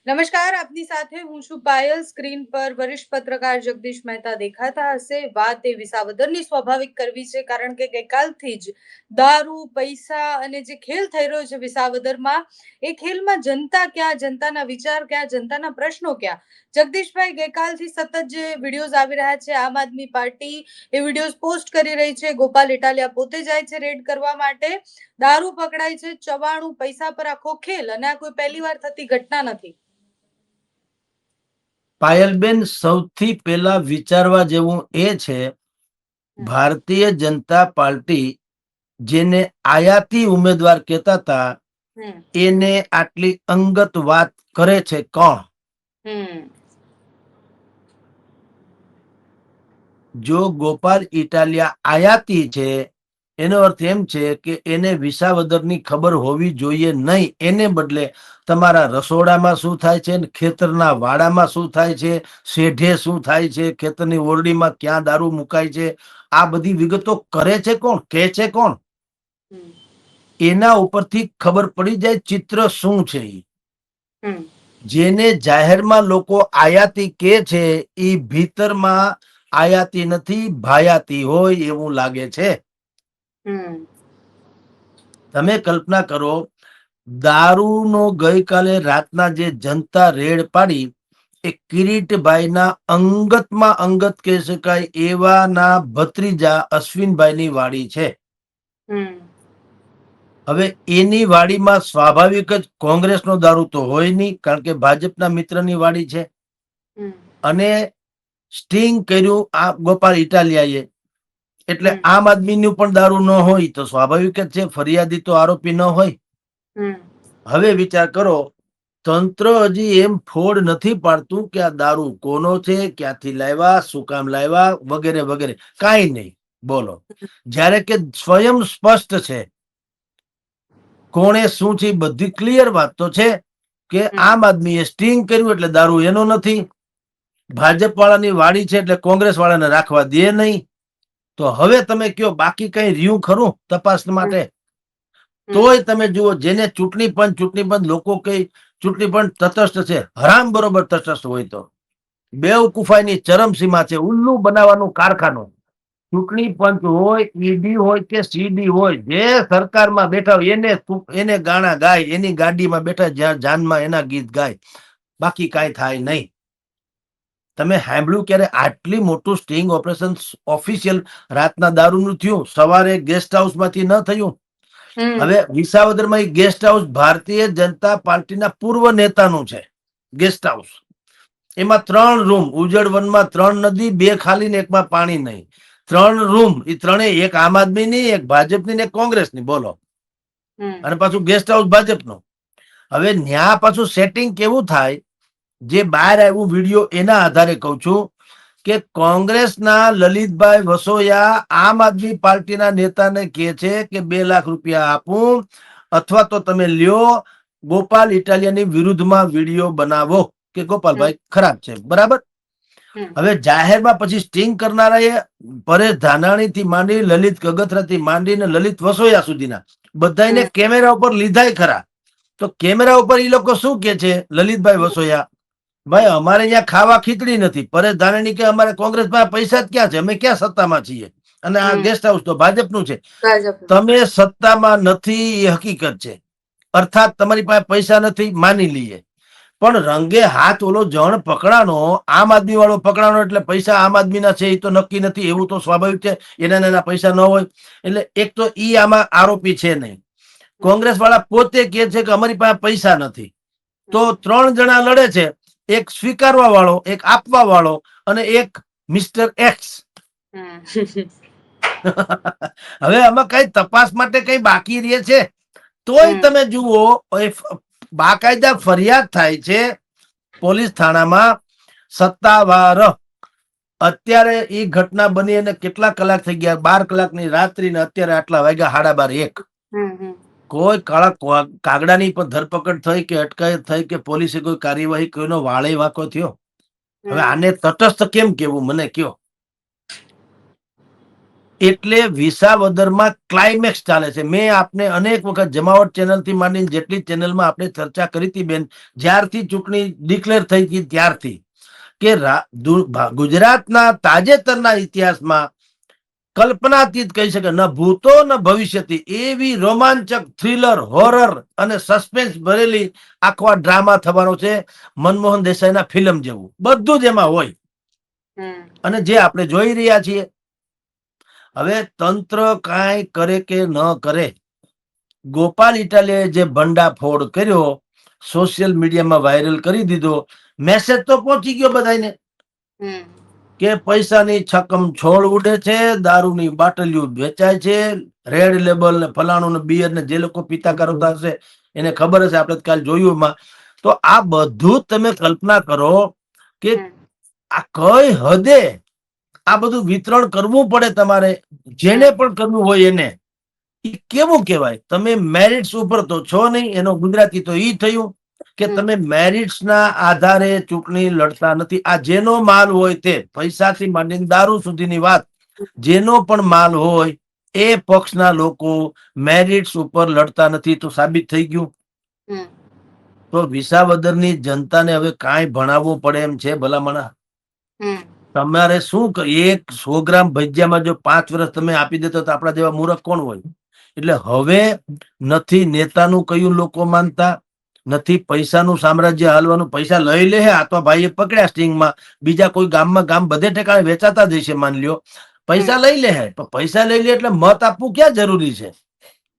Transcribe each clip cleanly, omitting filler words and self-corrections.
નમસ્કાર, આપની સાથે હું છું પાયલ. સ્ક્રીન પર વરિષ્ઠ પત્રકાર જગદીશ મહેતા દેખાતા હશે. વાત એ વિસાવદરની સ્વાભાવિક કરવી છે, કારણ કે ગઈકાલથી જ દારૂ, પૈસા અને જે ખેલ થઈ રહ્યો છે વિસાવદરમાં, એ ખેલમાં જનતા ક્યાં, જનતાના વિચાર ક્યાં, જનતાના પ્રશ્નો ક્યાં? જગદીશભાઈ, ગઈકાલથી સતત જે વિડીયોઝ આવી રહ્યા છે, આમ આદમી પાર્ટી એ વિડીયોઝ પોસ્ટ કરી રહી છે. ગોપાલ ઇટાલિયા પોતે જાય છે રેડ કરવા માટે. દારૂ પકડાય છે, 94 પૈસા પર આખો ખેલ, અને આ કોઈ પહેલી વાર થતી ઘટના નથી. પાયલબેન, સૌથી પહેલા વિચારવા જેવું એ છે, ભારતીય જનતા પાર્ટી જેને આયાતી ઉમેદવાર કહેતા હતા, એને આટલી અંગત વાત કરે છે કોણ? જો ગોપાલ ઇટાલિયા આયાતી છે, એનો અર્થ એમ છે કે એને વિસાવદરની ખબર હોવી જોઈએ નહીં. એને બદલે તમારા રસોડામાં શું થાય છે, ખેતરના વાડામાં શું થાય છે, શેઢે શું થાય છે, ખેતરની ઓરડીમાં ક્યાં દારૂ મુકાય છે, આ બધી વિગતો કરે છે કોણ, કહે છે કોણ? એના ઉપરથી ખબર પડી જાય ચિત્ર શું છે. જેને જાહેરમાં લોકો આયાતી કે છે, એ ભીતરમાં આયાતી નથી, ભાયાતી હોય એવું લાગે છે. તમે કલ્પના કરો, દારૂનો ગઈકાલે રાતના જે જનતા રેડ પાડી, એ કિરીટભાઈના અંગતમાં અંગત કહી શકાય એવાના ભત્રીજા અશ્વિનભાઈની વાડી છે. હવે એની વાડીમાં સ્વાભાવિક જ કોંગ્રેસનો દારૂ તો હોય નહીં, કારણ કે ભાજપના મિત્રની વાડી છે. અને સ્ટિંગ કર્યું આ ગોપાલ ઇટાલિયાએ, એટલે આમ આદમીનું પણ દારૂ ન હોય તો સ્વાભાવિક જ છે, ફરિયાદી તો આરોપી ન હોય. હવે વિચાર કરો, તંત્ર હજી એમ ફોડ નથી પાડતું કે આ દારૂ કોનો છે, ક્યાંથી લાવ્યા, શું કામ લાવ્યા, વગેરે વગેરે, કાંઈ નહીં. બોલો, જ્યારે કે સ્વયં સ્પષ્ટ છે કોણે શું છે, બધી ક્લિયર વાત તો છે કે આમ આદમીએ સ્ટિંગ કર્યું એટલે દારૂ એનો નથી, ભાજપ વાળાની વાડી છે એટલે કોંગ્રેસ વાળાને રાખવા દે નહીં. તો હવે તમે કયો, બાકી કઈ રહ્યું ખરું તપાસ માટે? તોય તમે જુઓ, જેને ચૂંટણી પંચ લોકો કઈ ચૂંટણી પંચ તટસ્થ છે, હરામ બરોબર તટસ્થ હોય તો બેવકૂફાઈની ચરમસીમા છે, ઉલ્લુ બનાવવાનું કારખાનું. ચૂંટણી પંચ હોય, ઈડી હોય કે સીડી હોય, જે સરકારમાં બેઠા હોય એને ગાણા ગાય, એની ગાડીમાં બેઠા જ્યાં જાનમાં એના ગીત ગાય, બાકી કાંઈ થાય નહીં. તમે સાંભળ્યું ક્યારે આટલી મોટું સ્ટિંગ ઓપરેશન ઓફિશિયલ રાતના દારૂનું થયું, સવારે ગેસ્ટ હાઉસમાંથી ન થયું? હવે વિસાવદરમાં ગેસ્ટ હાઉસ ભારતીય જનતા પાર્ટીના પૂર્વ નેતાનું છે ગેસ્ટ હાઉસ. એમાં 3 રૂમ, ઉજળ વનમાં 3 નદી, 2 ખાલી ને એકમાં પાણી નહીં. 3 રૂમ, એ ત્રણેય, એક આમ આદમીની, એક ભાજપની ને એક કોંગ્રેસની. બોલો, અને પાછું ગેસ્ટ હાઉસ ભાજપનું. હવે ન્યા પાછું સેટિંગ કેવું થાય, જે બહાર આવ્યું વિડીયો એના આધારે કહું છું કે કોંગ્રેસના લલિતભાઈ વસોયા આમ આદમી પાર્ટીના નેતાને કહે છે કે 2 લાખ રૂપિયા આપું, અથવા તો તમે લ્યો, ગોપાલ ઇટાલિયાની વિરુદ્ધમાં વિડીયો બનાવો કે ગોપાલભાઈ ખરાબ છે, બરાબર. હવે જાહેરમાં પછી સ્ટિંગ કરનારા પરેશ ધાનાણી થી માંડી, લલિત કગથરા થી માંડીને લલિત વસોયા સુધીના બધાને કેમેરા ઉપર લીધાય ખરા. તો કેમેરા ઉપર એ લોકો શું કે છે, લલિતભાઈ વસોયા, ભાઈ અમારે અહીંયા ખાવા ખીચડી નથી. પરેશ ધાનાણી કે અમારે કોંગ્રેસ પાસે પૈસા જ ક્યાં છે, અમે ક્યાં સત્તામાં છીએ, અને આ ગેસ્ટ હાઉસ તો ભાજપનું છે. તમે સત્તામાં નથી એ હકીકત છે, અર્થાત તમારી પાસે પૈસા નથી, માની લઈએ. પણ રંગે હાથ ઓલો જણ પકડાનો, આમ આદમી વાળો પકડાનો, એટલે પૈસા આમ આદમીના છે એ તો નક્કી નથી, એવું તો સ્વાભાવિક છે, એના પૈસા ન હોય. એટલે એક તો ઈ આમાં આરોપી છે નહીં. કોંગ્રેસ વાળા પોતે કહે છે કે અમારી પાસે પૈસા નથી. તો 3 જણા લડે છે, એક સ્વીકારવા વાળો, એક આપવા વાળો, અને એક મિસ્ટર એક્સ. હવે આમાં કઈ તપાસ માટે કઈ બાકી રહે છે? તોય તમે જુઓ, બાકાયદા ફરિયાદ થાય છે પોલીસ થાણામાં, સત્તાવાર. અત્યારે એ ઘટના બની અને કેટલા કલાક થઈ ગયા? 12 કલાકની રાત્રિ, ને અત્યારે આટલા વાગ્યા 12:30-1. કોઈ કાળા કાગડાની પણ ધરપકડ થઈ કે અટકાયત થઈ કે પોલીસે કોઈ કાર્યવાહી, કોઈનો વાળે વાંકો થયો? હવે આને તટસ્થ કેમ કેવું, મને કયો? એટલે વિસાવદરમાં ક્લાઇમેક્સ ચાલે છે. મેં આપને અનેક વખત જમાવટ ચેનલથી માંડીને જેટલી ચેનલમાં આપણે ચર્ચા કરી હતી બેન, જ્યારથી ચૂંટણી ડિક્લેર થઈ હતી ત્યારથી, કે ગુજરાતના તાજેતરના ઇતિહાસમાં કલ્પનાતીત કહી શકે, ન ભૂતો ન ભવિષ્યથી એવી રોમાંચક થ્રિલર, હોરર અને સસ્પેન્સ ભરેલી આખો આ ડ્રામા થવાનો છે, મનમોહન દેસાઈના ફિલ્મ જેવું બધું જ એમાં હોય. અને જે આપણે જોઈ રહ્યા છીએ. હવે તંત્ર કાંઈ કરે કે ન કરે, ગોપાલ ઇટાલિયાએ જે ભંડાફોડ કર્યો, સોશિયલ મીડિયામાં વાયરલ કરી દીધો, મેસેજ તો પહોંચી ગયો બધાને કે પૈસાની છકમ છોડ ઉડે છે, દારૂની બાટલીઓ વેચાય છે, રેડ લેબલ ને ફલાણું ને બિયર ને જે લોકો પીતા કરતા હશે એને ખબર હશે, આપણે કાલ જોયું એમાં. તો આ બધું તમે કલ્પના કરો કે આ કઈ હદે આ બધું વિતરણ કરવું પડે તમારે, જેને પણ કરવું હોય એને. એ કેવું કહેવાય? તમે મેરિટ્સ ઉપર તો છો નહીં, એનો ગુજરાતી તો ઈ થયું કે તમે મેરિટ્સ ના આધારે ચૂંટણી લડતા નથી. આ જેનો માલ હોય તે, પૈસાથી માંડીને દારૂ સુધીની વાત, જેનો પણ માલ હોય એ પક્ષના લોકો મેરિટ્સ ઉપર લડતા નથી, તો સાબિત થઈ ગયું. તો વિસાવદરની જનતાને હવે કાંઈ ભણાવવું પડે એમ છે ભલામણા? તમારે શું એક 100 ગ્રામ ભજીયામાં જો 5 વર્ષ તમે આપી દેતો તો આપણા જેવા મૂર્ખ કોણ હોય? એટલે હવે નથી નેતાનું કયું લોકો માનતા, નથી પૈસાનું સામ્રાજ્ય હાલવાનું. પૈસા લઈ લે, આ તો ભાઈએ પકડ્યા સ્ટિંગમાં, બીજા કોઈ ગામમાં ગામ બધે ઠેકાણે વેચાતા જશે માની લ્યો, પૈસા લઈ લે. પણ પૈસા લઈ લે એટલે મત આપવું ક્યાં જરૂરી છે?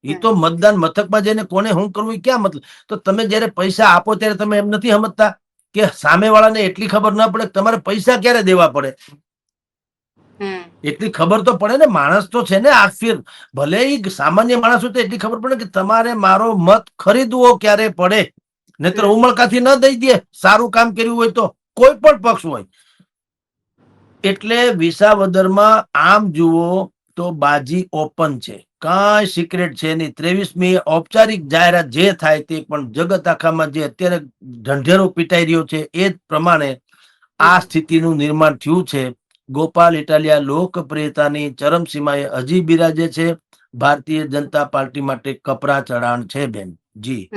એ તો મતદાન મથકમાં જઈને કોને શું કરવું ક્યાં મતલબ. તો તમે જયારે પૈસા આપો ત્યારે તમે એમ નથી સમજતા કે સામેવાળાને એટલી ખબર ના પડે તમારે પૈસા ક્યારે દેવા પડે? એટલી ખબર તો પડે ને. માણસ તો છે ને આખિર, ભલે એ સામાન્ય માણસ હોય તો એટલી ખબર પડે કે તમારે મારો મત ખરીદવો ક્યારે પડે, નહીતર ઉમળકાથી ન દઈ દે સારું કામ કર્યું હોય તો, કોઈ પણ પક્ષ હોય. એટલે વિસાવદરમાં આમ જુઓ તો બાજી ઓપન છે, કાંઈ સિક્રેટ છે નહીં. 23મી ઔપચારિક જાહેરાત જે થાય તે, પણ જગત આખામાં જે અત્યારે ઢંઢેરો પીટાઈ રહ્યો છે એ જ પ્રમાણે આ સ્થિતિનું નિર્માણ થયું છે. ગોપાલ ઇટાલિયા લોકપ્રિયતાની ચરમસીમાએ હજી બિરાજે છે. ભારતીય જનતા પાર્ટી માટે કપરા ચઢાણ છે બેન. જી.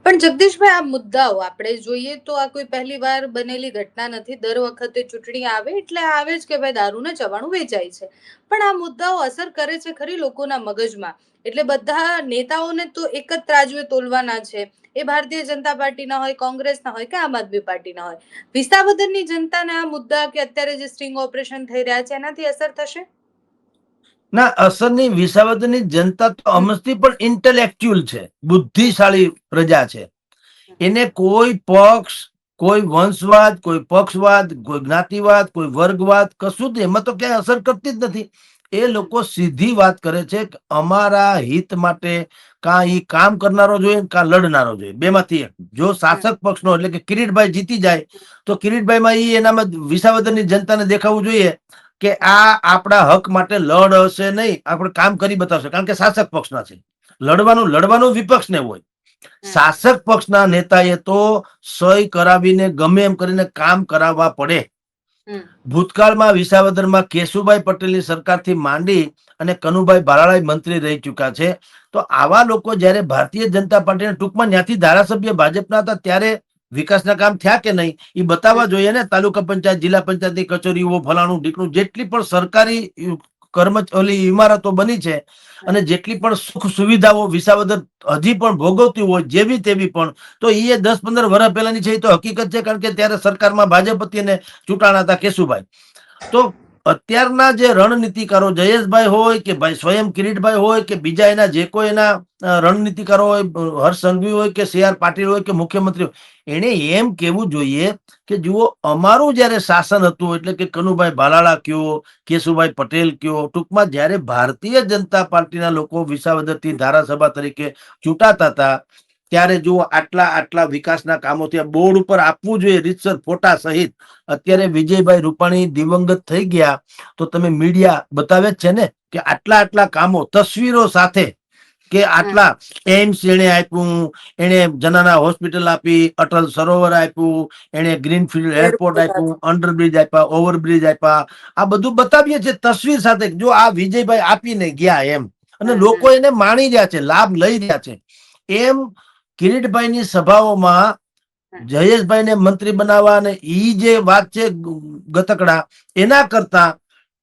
પણ જગદીશભાઈ, આ મુદ્દાઓ આપણે જોઈએ તો આ કોઈ પહેલી વાર બનેલી ઘટના નથી. દર વખતે ચૂંટણી આવે એટલે આવે જ કે ભાઈ દારૂને ચવાણું વેચાય છે. પણ આ મુદ્દાઓ અસર કરે છે ખરી લોકોના મગજમાં. એટલે બધા નેતાઓને તો એક જ ત્રાજવે તોલવાના છે. એ ભારતીય જનતા પાર્ટીના હોય, કોંગ્રેસના હોય કે આમ આદમી પાર્ટીના હોય. વિસાવદરની જનતાને આ મુદ્દા કે અત્યારે જે સ્ટિંગ ઓપરેશન થઈ રહ્યા છે એનાથી અસર થશે? ના, અસરની વિસાવદરની જનતા તો અમસ્તી પણ ઇન્ટેલેક્ચ્યુઅલ છે, બુદ્ધિશાળી પ્રજા છે. એને કોઈ પક્ષ, કોઈ વંશવાદ, કોઈ પક્ષવાદ, કોઈ જ્ઞાતિવાદ, કોઈ વર્ગવાદ કશું જ એમાં તો ક્યાંય અસર કરતી જ નથી. એ લોકો સીધી વાત કરે છે કે અમારા હિત માટે કાં ઈ કામ કરનારો જોઈએ કાં લડનારો જોઈએ, બેમાંથી એક. જો શાસક પક્ષનો એટલે કે કિરીટભાઈ જીતી જાય તો કિરીટભાઈમાં ઈ એનામાં વિસાવદરની જનતાને દેખાવું જોઈએ કે આ આપણા હક માટે લડ હશે નહીં, આપણે કામ કરી બતાવશે, કારણ કે શાસક પક્ષના છે. લડવાનું વિપક્ષને હોય. શાસક પક્ષના નેતાએ તો સહી કરાવીને ગમે એમ કરીને કામ કરાવવા પડે. ભૂતકાળમાં વિસાવદરમાં કેશુભાઈ પટેલની સરકારથી માંડી અને કનુભાઈ બારાળા મંત્રી રહી ચુક્યા છે. તો આવા લોકો જયારે ભારતીય જનતા પાર્ટીના, ટૂંકમાં ત્યાંથી ધારાસભ્ય ભાજપના હતા ત્યારે વિકાસના કામ થયા કે નહીં એ બતાવવા જોઈએ ને. તાલુકા પંચાયત, જિલ્લા પંચાયતની કચેરીઓ, ફલાણું ઢીકણું, જેટલી પણ સરકારી ઓલી ઇમારતો બની છે અને જેટલી પણ સુખ સુવિધાઓ વિસાવદર હજી પણ ભોગવતી હોય જેવી તેવી પણ, તો એ 10-15 વર્ષ પહેલાની છે. એ તો હકીકત છે, કારણ કે ત્યારે સરકારમાં ભાજપ હતી અને ચૂંટાણા હતા કેશુભાઈ. તો અત્યારના જે રણનીતિકારો, જયેશભાઈ હોય કે ભાઈ સ્વયં કિરીટભાઈ હોય કે બીજા એના જે કોઈ એના રણનીતિકારો હોય, હર્ષ સંઘવી હોય કે CR પાટીલ હોય કે મુખ્યમંત્રી હોય, એને એમ કેવું જોઈએ કે જુઓ, અમારું જયારે શાસન હતું, એટલે કે કનુભાઈ બાલાળા કયો, કેશુભાઈ પટેલ કયો, ટૂંકમાં જયારે ભારતીય જનતા પાર્ટીના લોકો વિસાવદરથી ધારાસભા તરીકે ચૂંટાતા હતા ત્યારે જુઓ આટલા આટલા વિકાસના કામો થયા, બોર્ડ ઉપર આપવું જોઈએ રીતસર ફોટા સહિત. અત્યારે વિજયભાઈ રૂપાણી દિવંગત થઈ ગયા તો તમે મીડિયા બતાવે જ છે ને કે આટલા આટલા કામો તસવીરો સાથે કે આટલા એમ્સ એને આપ્યું, એને જનાના હોસ્પિટલ આપી, અટલ સરોવર આપ્યું, એને ગ્રીનફિલ્ડ એરપોર્ટ આપ્યું, અંડરબ્રિજ આપ્યા, ઓવરબ્રિજ આપ્યા. આ બધું બતાવીએ છીએ તસવીર સાથે, જો આ વિજયભાઈ આપીને ગયા એમ, અને લોકો એને માણી રહ્યા છે, લાભ લઈ રહ્યા છે. એમ કિરીટભાઈની સભાઓમાં જયેશભાઈને મંત્રી બનાવવા અને ઈ જે વાત છે ગતકડા, એના કરતા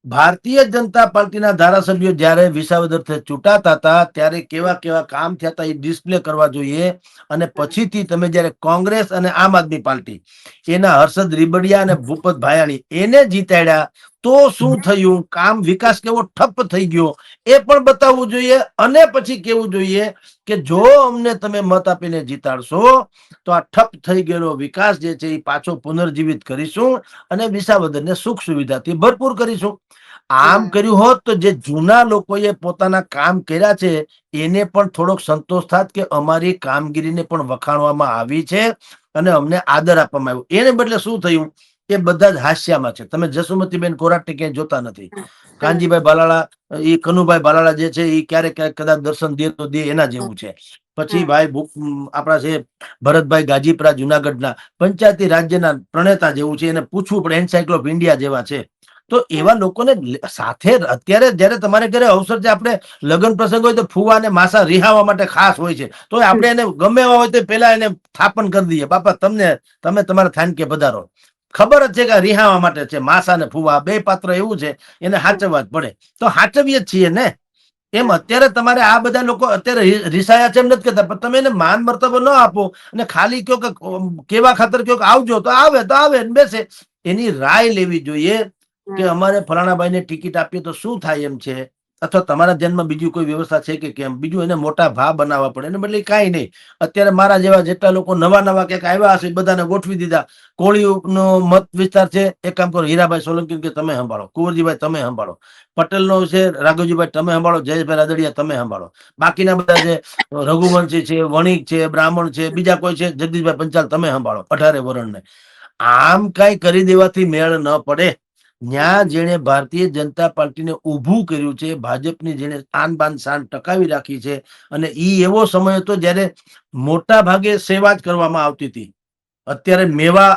ભારતીય જનતા પાર્ટીના ધારાસભ્યો જ્યારે વિસાવદરથી ચૂંટાતા હતા ત્યારે કેવા કેવા કામ થયા હતા એ ડિસ્પ્લે કરવા જોઈએ. અને પછીથી તમે જયારે કોંગ્રેસ અને આમ આદમી પાર્ટી એના હર્ષદ રીબડિયા અને ભૂપત ભાયાણી એને જીતાડ્યા તો શું થયું, કામ વિકાસ કેવો ઠપ થઈ ગયો એ પણ બતાવવું જોઈએ. અને પછી કેવું જોઈએ કે જો અમને તમે મત આપીને જીતાડશો તો આ ઠપ થઈ ગયેલો વિકાસ જે છે એ પાછો પુનર્જીવિત કરીશું અને વિસાવદરને સુખ સુવિધાથી ભરપૂર કરીશું. આમ કર્યું હોત તો જે જૂના લોકોએ પોતાના કામ કર્યા છે એને પણ થોડોક સંતોષ થાત કે અમારી કામગીરીને પણ વખાણવામાં આવી છે અને અમને આદર આપવામાં આવ્યો. એને બદલે શું થયું કે બધા જ હાસ્યામાં છે. તમે જસુમતીબેન કોરાટને ક્યાંય જોતા નથી. કાનજીભાઈ બાલાળા, એ કનુભાઈ બાલાળા જે છે એ ક્યારેક ક્યારેક કદાચ દર્શન દે તો દે, એના જેવું છે. પછી ભાઈ આપણા છે ભરતભાઈ ગાજીપરા જુનાગઢના પંચાયતી રાજ્યના પ્રણેતા જેવું છે, એને પૂછવું પડે, એન્સાઇક્લોપ ઇન્ડિયા જેવા છે. તો એવા લોકોને સાથે અત્યારે જયારે તમારે ઘરે અવસર છે, આપણે લગ્ન પ્રસંગ હોય તો ફુવા અને માસા રિહાવા માટે ખાસ હોય છે, તો આપણે એને ગમે એવા હોય તો પેલા એને થાપણ કરી દઈએ, બાપા તમે તમારા થાનકે પધારો. ખબર જ છે કે રિહાવા માટે છે, માસા ને ફુવા બે પાત્ર એવું છે, એને હાચવવા જ પડે. તો હાચવીએ જ છીએ ને. એમ અત્યારે તમારે આ બધા લોકો અત્યારે રિસાયા છે એમ નથી કહેતા, પણ તમે એને માન મર્તબો ન આપો અને ખાલી કયો કે કેવા ખાતર કયો કે આવજો, તો આવે બેસે. એની રાય લેવી જોઈએ કે અમારે ફલાણાભાઈને ટિકિટ આપીએ તો શું થાય એમ છે, અથવા તમારા ધ્યાનમાં બીજું કોઈ વ્યવસ્થા છે કે કેમ. બીજું એને મોટા ભાવ બનાવવા પડે, એને બદલે કાંઈ નહીં. અત્યારે મારા જેવા જેટલા લોકો નવા ક્યાંક આવ્યા હશે બધાને ગોઠવી દીધા. કોળીનો મત વિસ્તાર છે, એક કામ કરો, હીરાભાઈ સોલંકી કે તમે સંભાળો, કુંવરજીભાઈ તમે સંભાળો, પટેલનો છે રાઘવજીભાઈ તમે સંભાળો, જયેશભાઈ રાદડિયા તમે સંભાળો, બાકીના બધા છે રઘુવંશી છે, વણિક છે, બ્રાહ્મણ છે, બીજા કોઈ છે જગદીશભાઈ પંચાલ તમે સંભાળો 18 વરણને. આમ કઈ કરી દેવાથી મેળ ન પડે. ન્યા જેને ભારતીય જનતા પાર્ટીને ઊભું કર્યું છે, ભાજપની જેને આન બાન શાન ટકાવી રાખી છે, અને ઈ એવો સમય હતો જ્યારે મોટા ભાગે સેવા જ કરવામાં આવતી હતી. અત્યારે મેવા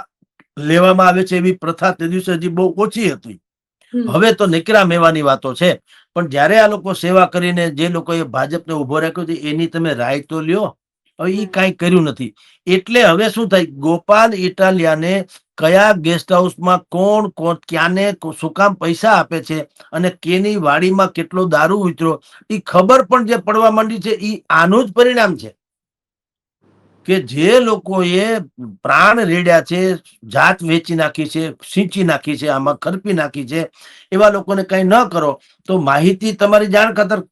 લેવામાં આવે છે એવી પ્રથા તે દિવસે હજી બહુ ઓછી હતી. હવે તો નીકળ્યા મેવાની વાતો છે. પણ જયારે આ લોકો સેવા કરીને જે લોકોએ ભાજપને ઉભો રાખ્યો છે એની તમે રાય તો લ્યો. હવે ઈ કાંઈ કર્યું નથી. એટલે હવે શું થાય, ગોપાલ ઇટાલિયાને કયા ગેસ્ટ હાઉસમાં કોણ ક્યાંને શું કામ પૈસા આપે છે અને કેની વાડીમાં કેટલો દારૂ ઉતર્યો એ ખબર પણ જે પડવા માંડી છે, એ આનું જ પરિણામ છે કે જે લોકોએ પ્રાણ રેડ્યા છે, જાત વેચી નાખી છે, સિંચી નાખી છે, આમાં ખરપી નાખી છે, એવા લોકોને કઈ ન કરો તો માહિતી તમારી જાણ ખાતર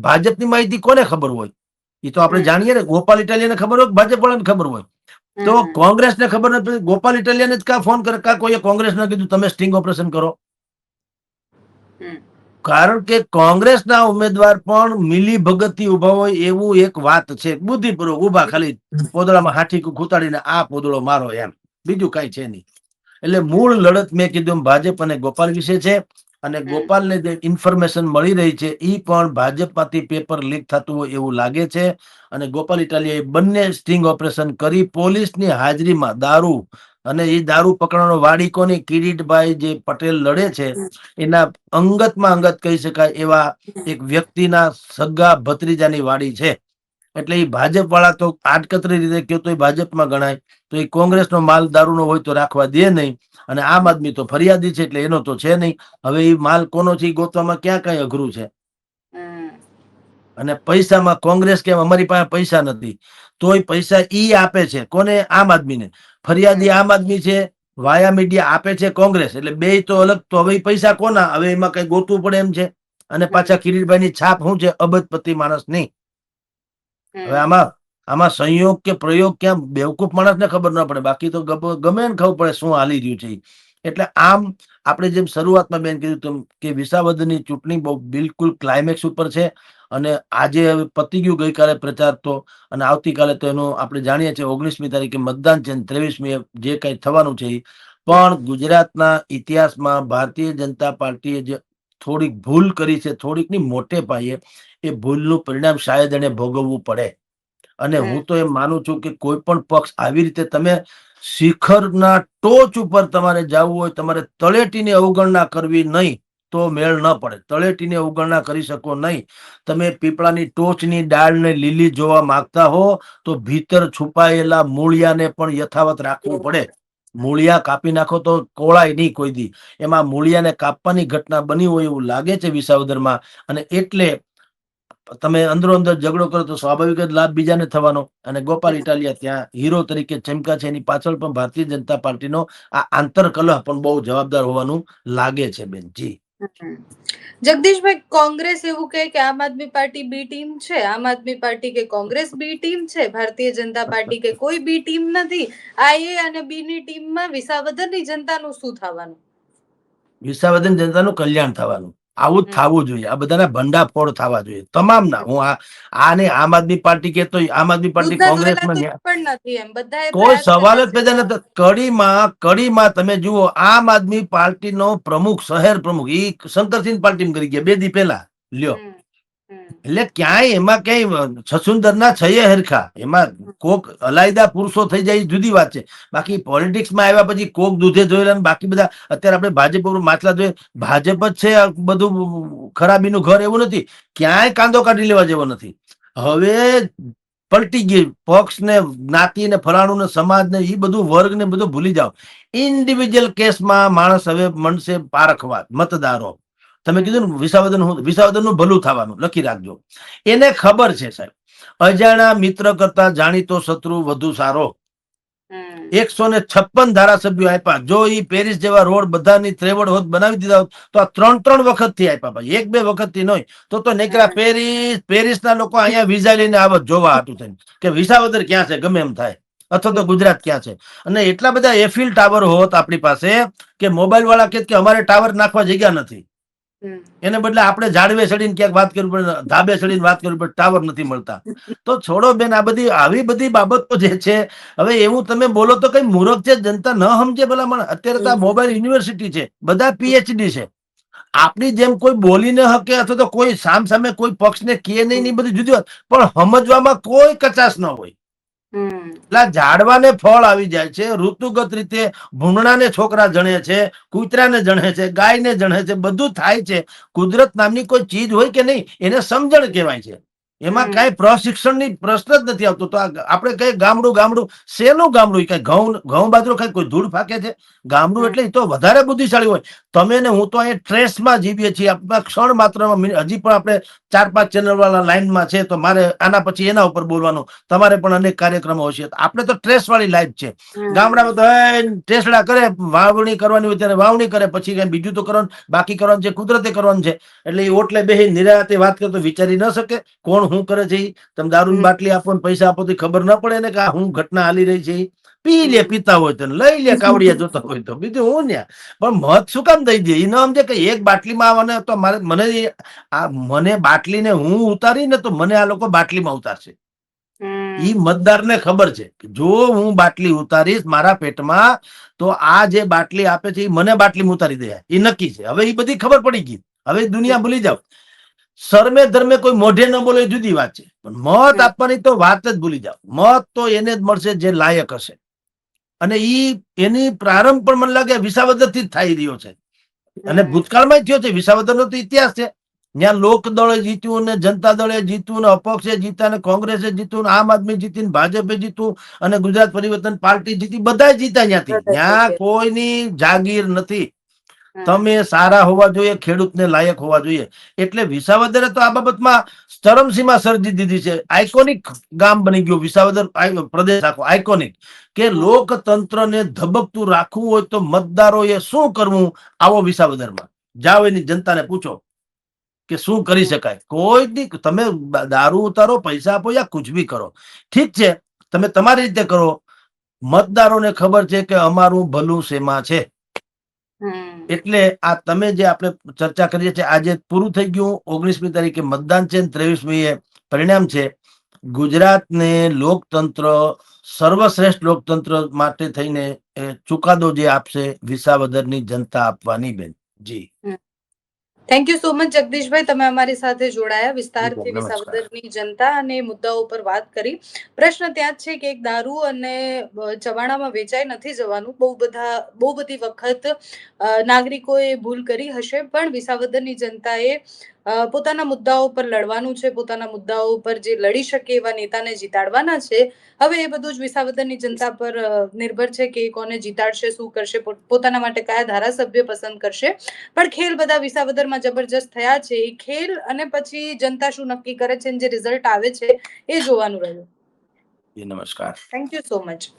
ભાજપની માહિતી કોને ખબર હોય? એ તો આપણે જાણીએ ને. ગોપાલ ઇટાલિયાને ખબર હોય, ભાજપ વાળાને ખબર હોય. તો કોંગ્રેસને ખબર નથી, ગોપાલ ઇટાલિયાને જ કા ફોન કરે, કા કોઈએ કોંગ્રેસને કીધું તમે સ્ટિંગ ઓપરેશન કરો. કારણ કે કોંગ્રેસના ઉમેદવાર પણ મિલી ભગતથી ઉભા હોય એવું એક વાત છે. બુદ્ધિપૂર્વક ઉભા, ખાલી પોદળામાં હાથી ખૂતાડીને આ પોદળો મારો એમ, બીજું કઈ છે નહીં. એટલે મૂળ લડત મેં કીધું ભાજપ અને ગોપાલ વિશે છે. અને ગોપાલને જે ઇન્ફોર્મેશન મળી રહી છે એ પણ ભાજપમાંથી પેપર લીક થતું હોય એવું લાગે છે. અને ગોપાલ ઇટાલિયાએ બંને સ્ટિંગ ઓપરેશન કરી પોલીસની હાજરીમાં દારૂ, અને એ દારૂ પકડવાનો વાડી કોની, કિરીટભાઈ જે પટેલ લડે છે એના અંગતમાં અંગત કહી શકાય એવા એક વ્યક્તિના સગા ભત્રીજાની વાડી છે. એટલે એ ભાજપ વાળા તો આડકતરી રીતે કહો તો એ ભાજપમાં ગણાય, તો એ કોંગ્રેસનો માલ દારૂનો હોય તો રાખવા દે નહીં. અને આમ આદમી તો ફરિયાદી છે એટલે એનો તો છે નહીં. હવે એ માલ કોનો છે ગોતવામાં ક્યાં કઈ અઘરું છે. અને પૈસામાં કોંગ્રેસ કેમ અમારી પાસે પૈસા નથી, તોય પૈસા ઈ આપે છે કોને? આમ આદમીને. ફરિયાદી આમ આદમી છે, વાયા મીડિયા આપે છે કોંગ્રેસ. એટલે બે તો અલગ. તો હવે પૈસા કોના? હવે એમાં કઈ ગોતવું પડે એમ છે. અને પાછા કિરીટભાઈ ની છાપ શું છે? અબજપતિ માણસ નહીં. હવે આમાં સંયોગ કે પ્રયોગ ક્યાં બેવકૂફ માણસને ખબર ના પડે, બાકી તો ગમે ને ખબર પડે શું હાલી રહ્યું છે. એટલે આમ આપણે જેમ શરૂઆતમાં બેન કીધું તેમ કે વિસાવદરની ચૂંટણી બહુ બિલકુલ ક્લાઇમેક્સ ઉપર છે. અને આજે હવે પતી ગયું ગઈકાલે પ્રચાર તો, અને આવતીકાલે તો એનું આપણે જાણીએ છીએ 19મી તારીખે મતદાન છે, 23મી જે કઈ થવાનું છે. પણ ગુજરાતના ઇતિહાસમાં ભારતીય જનતા પાર્ટીએ જે થોડીક ભૂલ કરી છે, થોડીક ની મોટે પાયે, એ ભૂલનું પરિણામ શાયદ એને ભોગવવું પડે. અને હું તો એમ માનું છું કે કોઈ પણ પક્ષ આવી રીતે તમે શિખરના ટોચ ઉપર તમારે જવું હોય, તમારે તળેટીની અવગણના કરવી નહીં તો મેળ ન પડે. તળેટીની અવગણના કરી શકો નહીં. તમે પીપળાની ટોચની ડાળને લીલી જોવા માંગતા હો તો ભીતર છુપાયેલા મૂળિયાને પણ યથાવત રાખવું પડે. મૂળિયા કાપી નાખો તો કોળાય નહીં કોઈ દી. એમાં મૂળિયાને કાપવાની ઘટના બની હોય એવું લાગે છે વિસાવદરમાં. અને એટલે તમે અંદરો અંદર ઝઘડો કરો તો સ્વાભાવિક જ લાભ બીજાને થવાનો. અને ગોપાલ ઇટાલિયા ત્યાં હીરો તરીકે ચમકા છે. એની પાછળ પણ ભારતીય જનતા પાર્ટીનો આ આંતરકલહ પણ બહુ જવાબદાર હોવાનું લાગે છે બેન. જી જગદીશભાઈ, કોંગ્રેસ એવું કહે કે આમ આદમી પાર્ટી બી ટીમ છે, આમ આદમી પાર્ટી કે કોંગ્રેસ બી ટીમ છે, ભારતીય જનતા પાર્ટી કે કોઈ બી ટીમ નથી. આ એ અને બી ની ટીમમાં વિસાવદરની જનતાનું શું થવાનું? વિસાવદન જનતાનું કલ્યાણ થવાનું. આવું જ થવું જોઈએ. આ બધાના ભંડાફોડ થવા જોઈએ તમામના. હું આને આમ આદમી પાર્ટી કે તો આમ આદમી પાર્ટી કોંગ્રેસમાં પણ નથી એમ બધાએ કોઈ સવાલ જ પેદા નથી. કડીમાં તમે જુઓ આમ આદમી પાર્ટીનો પ્રમુખ, શહેર પ્રમુખ, એ શંકરસિંહ પાર્ટીમાં કરી ગયા 2 દી પહેલા. લ્યો, એટલે ક્યાંય એમાં ક્યાંય છસુંદરના છયે હરખા. એમાં કોક અલાયદા પુરુષો થઈ જાય જુદી વાત છે. બાકી પોલિટિક્સમાં આવ્યા પછી કોક દૂધે જોયેલા, બાકી બધા અત્યારે આપણે ભાજપ ઉપર માછલા જોઈએ. ભાજપ જ છે બધું ખરાબીનું ઘર, એવું નથી. ક્યાંય કાંદો કાઢી લેવા જેવો નથી. હવે પલટી ગઈ પક્ષ ને, જ્ઞાતિ ને, ફલાણું ને, સમાજ ને, એ બધું વર્ગ ને બધું ભૂલી જાઓ. ઇન્ડિવિજ્યુઅલ કેસમાં માણસ હવે મનસે પારખવા મતદારો. તમે કીધું ને વિસાવદનનું ભલું થવાનું, લખી રાખજો. એને ખબર છે સાહેબ, અજાણા મિત્ર કરતા જાણીતો શત્રુ વધુ સારો. 156 ધારાસભ્યો આપ્યા. જો એ પેરિસ જેવા રોડ બધાની ત્રેવડ હોત બનાવી દીધા હોત તો આ 3 વખત થી આપ્યા. ભાઈ 1-2 વખત થી નહીં તો નીકળ્યા પેરિસ ના લોકો અહીંયા વિઝા લઈને આવત જોવા હાટું થઈને કે વિસાવદર ક્યાં છે, ગમે એમ થાય, અથવા તો ગુજરાત ક્યાં છે. અને એટલા બધા એફિલ ટાવર હોત આપણી પાસે કે મોબાઈલ વાળા કે અમારે ટાવર નાખવા જગ્યા નથી. એને બદલે આપણે ઝાડવે ચડીને ક્યાંક વાત કરવી પડે, ધાબે ચડીને વાત કરવી પડે, ટાવર નથી મળતા. તો છોડો બેન, આવી બધી બાબતો જે છે. હવે એવું તમે બોલો તો કઈ મૂર્ખ છે, જનતા ન સમજે ભલામણ. અત્યારે તો આ મોબાઈલ યુનિવર્સિટી છે, બધા પીએચડી છે. આપણી જેમ કોઈ બોલી ન શકે અથવા તો કોઈ સામે કોઈ પક્ષને કહે નહીં, બધી જુદી વાત, પણ સમજવામાં કોઈ કચાશ ન હોય. એટલે ઝાડવાને ફળ આવી જાય છે ઋતુગત રીતે. ભૂંગણાને છોકરા જણે છે, કૂતરાને જણે છે, ગાયને જણે છે, બધું થાય છે. કુદરત નામની કોઈ ચીજ હોય કે નહીં, એને સમજણ કહેવાય છે. એમાં કઈ પ્રશિક્ષણની પ્રશ્ન જ નથી આવતો. તો આપણે કઈ ગામડું શેનું ગામડું? કઈ ઘઉં બાજરો કઈ કોઈ ધૂળ ફાકે છે? ગામડું એટલે એ તો વધારે બુદ્ધિશાળી હોય. તમે ને હું તો અહીંયા ટ્રેસમાં જીવીએ છીએ. ક્ષણ માત્રમાં હજી પણ આપણે 4-5 ચેનલ વાળા લાઈનમાં છે, તો મારે આના પછી એના ઉપર બોલવાનું. તમારે પણ અનેક કાર્યક્રમો હશે. આપણે તો ટ્રેસ વાળી લાઈફ છે. ગામડામાં તો ટેસડા કરે, વાવણી કરવાની હોય ત્યારે વાવણી કરે, પછી કઈ બીજું તો કરવાનું, બાકી કરવાનું છે કુદરતે કરવાનું છે. એટલે એ ઓટલે બેસી નિરાતે વાત કરે તો વિચારી ન શકે કોણ શું કરે છે. તમે દારૂની બાટલી આપો ને પૈસા આપો તો ખબર ન પડે ને કે આ હું ઘટના હાલી રહી છે. પી લે, પીતા હોય તો લઈ લે, કાવડિયા જોતા હોય તો, બીજું હું ને. પણ મત શું કામ દઈ દે? એ ન સમજે કે એક બાટલીમાં આવવાને તો મને બાટલીને હું ઉતારી ને તો મને આ લોકો બાટલીમાં ઉતારશે. ઈ મતદારને ખબર છે કે જો હું બાટલી ઉતારીશ મારા પેટમાં તો આ જે બાટલી આપે છે એ મને બાટલીમાં ઉતારી દે, એ નક્કી છે. હવે એ બધી ખબર પડી ગઈ. હવે દુનિયા ભૂલી જાવ. શરમે ધર્મે કોઈ મોઢે ન બોલે જુદી વાત છે, પણ મત આપવાની તો વાત જ ભૂલી જાવ. મત તો એને જ મળશે જે લાયક હશે. અને એની પ્રારંભ પણ મને લાગે વિસાવદર થી જ થઈ રહ્યો છે. અને ભૂતકાળમાં થયો છે. વિસાવદરનો તો ઇતિહાસ છે. ત્યાં લોકદળે જીત્યું ને જનતા દળે જીત્યું ને અપક્ષે જીત્યા ને કોંગ્રેસે જીત્યું ને આમ આદમી જીતી ને ભાજપે જીત્યું અને ગુજરાત પરિવર્તન પાર્ટી જીતી. બધા જીત્યા ત્યાંથી. ત્યાં કોઈની જાગીર નથી. તમે સારા હોવા જોઈએ, ખેડૂતને લાયક હોવા જોઈએ. એટલે વિસાવદરે તો આ બાબતમાં ચરમસીમા સર્જી દીધી છે. આઇકોનિક ગામ બની ગયું વિસાવદર પ્રદેશ, આખો આઇકોનિક. કે લોકતંત્રને ધબકતું રાખવું હોય તો મતદારોએ શું કરવું, આવો વિસાવદરમાં જાઓ, એની જનતાને પૂછો કે શું કરી શકાય. કોઈ તમે દારૂ ઉતારો, પૈસા આપો યા કુછ બી કરો, ઠીક છે, તમે તમારી રીતે કરો. મતદારોને ખબર છે કે અમારું ભલું શેમાં છે. એટલે આ તમે જે આપણે ચર્ચા કરીએ છીએ આજે પૂરું થઈ ગયું. 19મી તારીખે મતદાન છે, 23મીએ પરિણામ છે. ગુજરાતને લોકતંત્ર, સર્વશ્રેષ્ઠ લોકતંત્ર માટે થઈને ચુકાદો જે આપશે વિસાવદરની જનતા આપવાની બેન. જી થેન્ક યુ સો મચ જગદીશભાઈ, તમે અમારી સાથે જોડાયા, વિસ્તારથી નમસ્કાર. વિસાવદરની જનતા અને મુદ્દાઓ પર વાત કરી. પ્રશ્ન ત્યાં જ છે કે એક દારૂ અને ચવાણામાં વેચાઈ નથી જવાનું. બહુ બધી વખત નાગરિકોએ ભૂલ કરી હશે, પણ વિસાવદરની જનતાએ પોતાના મુદ્દાઓ પર લડવાનું છે, પોતાના મુદ્દાઓ પર જે લડી શકે એવા નેતાને જીતાડવાના છે. હવે એ બધું જ વિસાવદરની જનતા પર નિર્ભર છે કે કોને જીતાડશે, શું કરશે, પોતાના માટે કયા ધારાસભ્ય પસંદ કરશે. પણ ખેલ બધા વિસાવદરમાં જબરજસ્ત થયા છે. એ ખેલ અને પછી જનતા શું નક્કી કરે છે, જે રિઝલ્ટ આવે છે એ જોવાનું રહ્યું. નમસ્કાર. Thank you so much.